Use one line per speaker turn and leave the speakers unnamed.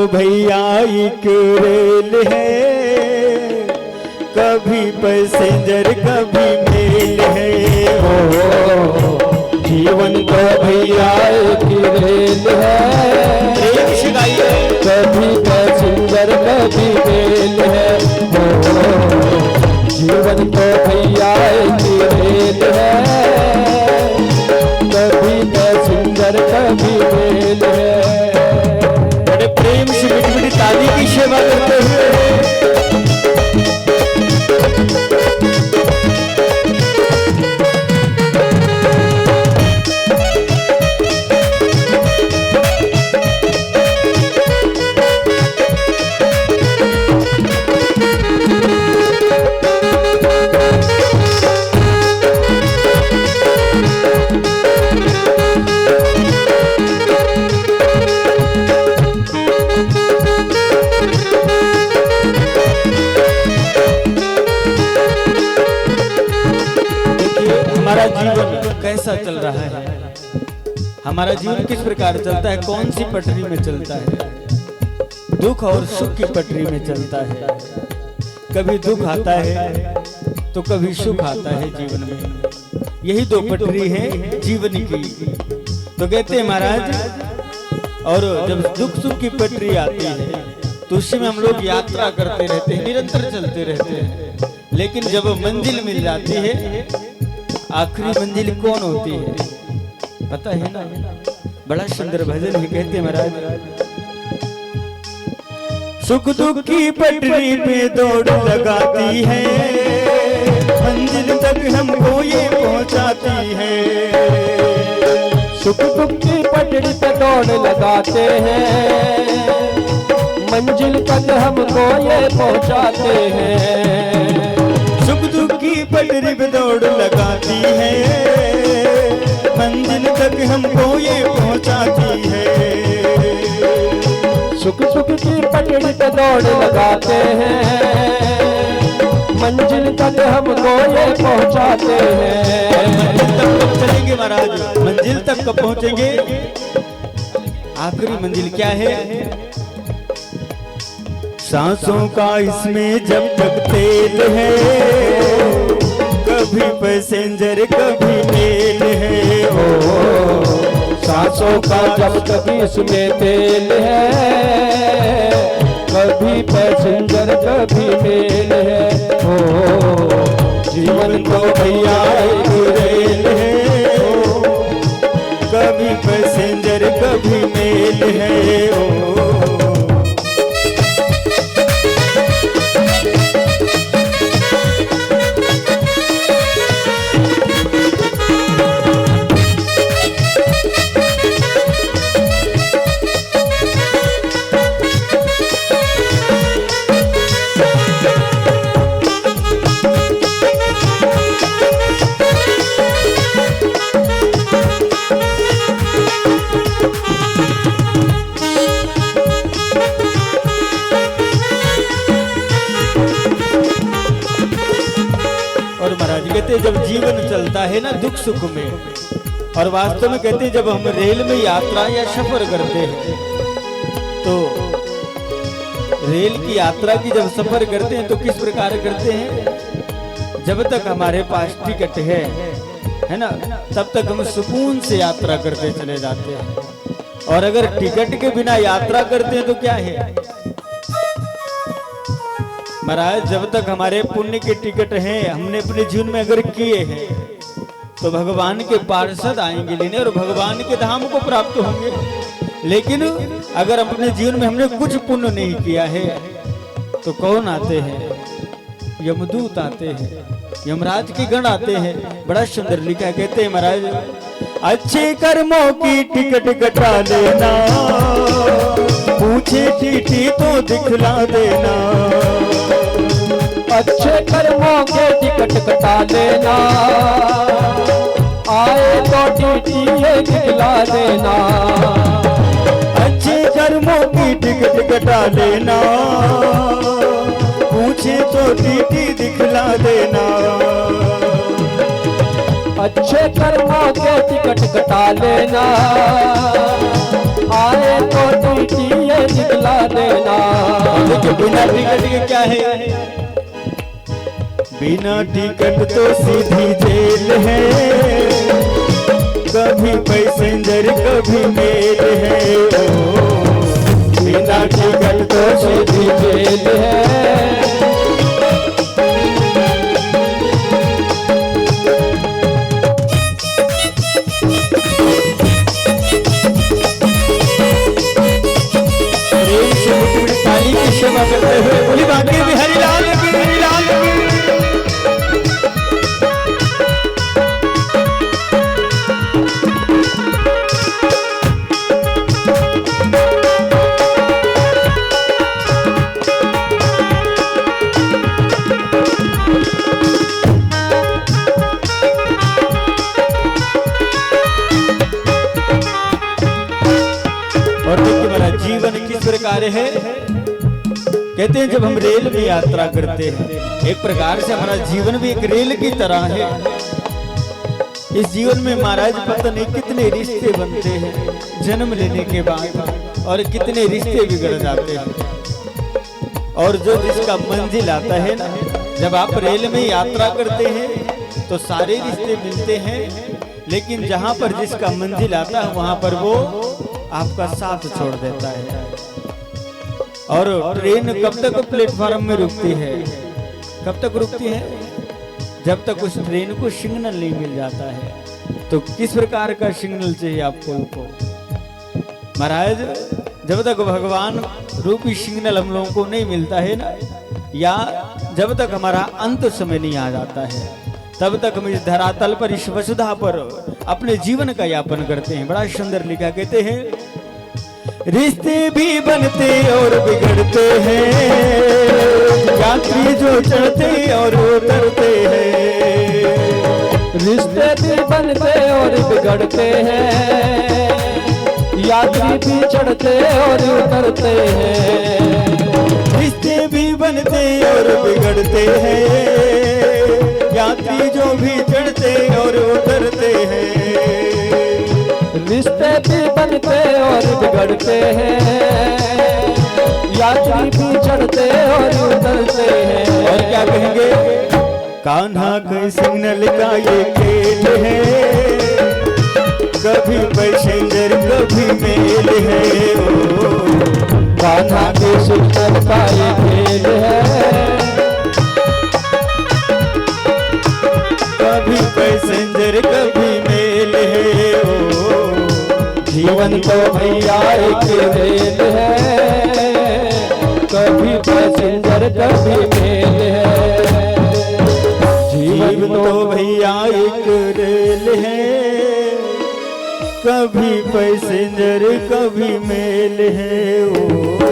भैया एक रेल है, कभी पैसेंजर कभी मेल है।
हो जीवन तो भैया एक रेल है, कभी पैसेंजर कभी मेल है। हो जीवन तो भैया एक रेल है, कभी पैसेंजर कभी मेल है।
बड़े प्रेम से मीठी मीठी ताली की सेवा करते हुए हमारा जीवन कैसा चल रहा है, हमारा जीवन किस प्रकार चलता है, कौन सी पटरी में चलता है। दुख और सुख की पटरी में चलता है। कभी दुख आता है तो कभी सुख आता है जीवन में। यही दो पटरी है जीवन की। तो कहते हैं महाराज, और जब दुख सुख की पटरी आती है तो उसमें हम लोग यात्रा करते रहते हैं, निरंतर चलते रहते हैं। लेकिन जब मंजिल मिल जाती है, आखिरी मंजिल कौन होती है पता है ना। बड़ा सुंदर भजन है, कहते हैं महाराज, सुख दुख की पटरी पे दौड़ लगाती है, मंजिल तक हमको ये पहुंचाती है।
सुख दुख की पटरी पे दौड़ लगाते हैं, मंजिल तक हमको ये पहुंचाते हैं।
सुख दुख की पटरी पे दौड़ लगाती है, मंजिल तक हमको ये पहुंचाती है।
सुख सुख की पटरी पे दौड़ लगाते हैं, मंजिल तक हमको ये पहुंचाते हैं।
मंजिल तक कब चलेंगे महाराज, मंजिल तक कब पहुंचेंगे। आखिरी मंजिल क्या है, सांसों का इसमें जब तक तेल है, कभी पैसेंजर कभी मेल है।
हो सांसों का जब तक इसमें तेल है, कभी पैसेंजर कभी मेल है। हो जीवन तो भैया एक रेल है,
कभी पैसेंजर कभी मेल है। जब जीवन चलता है ना दुख सुख में, और वास्तव में कहते हैं जब हम रेल में यात्रा या सफर करते हैं, तो रेल की यात्रा की जब सफर करते हैं तो किस प्रकार करते हैं। जब तक हमारे पास टिकट है ना, तब तक हम सुकून से यात्रा करते चले जाते हैं। और अगर टिकट के बिना यात्रा करते हैं तो क्या है महाराज, जब तक हमारे पुण्य के टिकट हैं, हमने अपने जीवन में अगर किए हैं, तो भगवान के पार्षद आएंगे लेने और भगवान के धाम को प्राप्त होंगे। लेकिन अगर अपने जीवन में हमने कुछ पुण्य नहीं किया है तो कौन आते हैं, यमदूत आते हैं, यमराज के गण आते हैं। बड़ा सुंदर लिखा, कहते हैं महाराज, अच्छे कर्मों की टिकट कटा लेना, पूछे टीटी तो दिखला देना।
अच्छे कर्मों के टिकट कटा लेना, आए तो टीटी दिखला देना।
अच्छे कर्मों की टिकट कटा लेना, पूछे तो टीटी दिखला देना।
अच्छे कर्मों के टिकट कटा लेना, आए तो टीटी ये निकला देना।
देखिए बिना टिकट के क्या है, बिना टिकट तो सीधी जेल है, कभी पैसेंजर कभी मेल है। ओ, बिना टिकट तो सीधी जेल है। ताली की सेवा करते हुए बोली बांके बिहारी लाल की, लाल की। और देखिए हमारा जीवन किस प्रकार है। कहते हैं जब हम रेल में यात्रा करते हैं, एक प्रकार से हमारा जीवन भी एक रेल की तरह है। इस जीवन में महाराज पता नहीं कितने रिश्ते बनते हैं जन्म लेने के बाद, और कितने रिश्ते बिगड़ जाते हैं। और जो जिसका मंजिल आता है ना, जब आप रेल में यात्रा करते हैं तो सारे रिश्ते मिलते हैं, लेकिन जहां पर जिसका मंजिल आता है वहां पर वो आपका साथ छोड़ देता है। और ट्रेन कब तक प्लेटफॉर्म में रुकती है, कब तक रुकती है? जब तक उस ट्रेन को सिग्नल नहीं मिल जाता है। तो किस प्रकार का सिग्नल चाहिए आपको? महाराज जब तक भगवान रूपी सिग्नल हम लोगों को नहीं मिलता है ना, या जब तक हमारा अंत समय नहीं आ जाता है, तब तक हम इस धरातल पर, इस वसुधा पर अपने जीवन का यापन करते हैं। बड़ा सुंदर लिखा, कहते हैं रिश्ते भी बनते और बिगड़ते हैं, यात्री जो चढ़ते और उतरते हैं।
रिश्ते भी बनते और बिगड़ते हैं, यात्री भी चढ़ते और उतरते हैं।
रिश्ते भी बनते और बिगड़ते हैं, यात्री जो भी चढ़ते और उतरते हैं।
रिश्ते भी बनते और बिगड़ते हैं, यात्री भी चढ़ते और उतरते हैं।
और क्या कहेंगे? कान्हा के सिग्नल का ये खेल है, कभी पैसेंजर कभी मेल है। ओ,
कान्हा के सिग्नल का ये खेल है,
कभी पैसेंजर कभी मेल है। ओ,
जीवन तो भैया एक रेल है, कभी पैसेंजर कभी मेल है।
जीवन तो भैया एक रेल है, कभी पैसेंजर कभी मेल है। ओ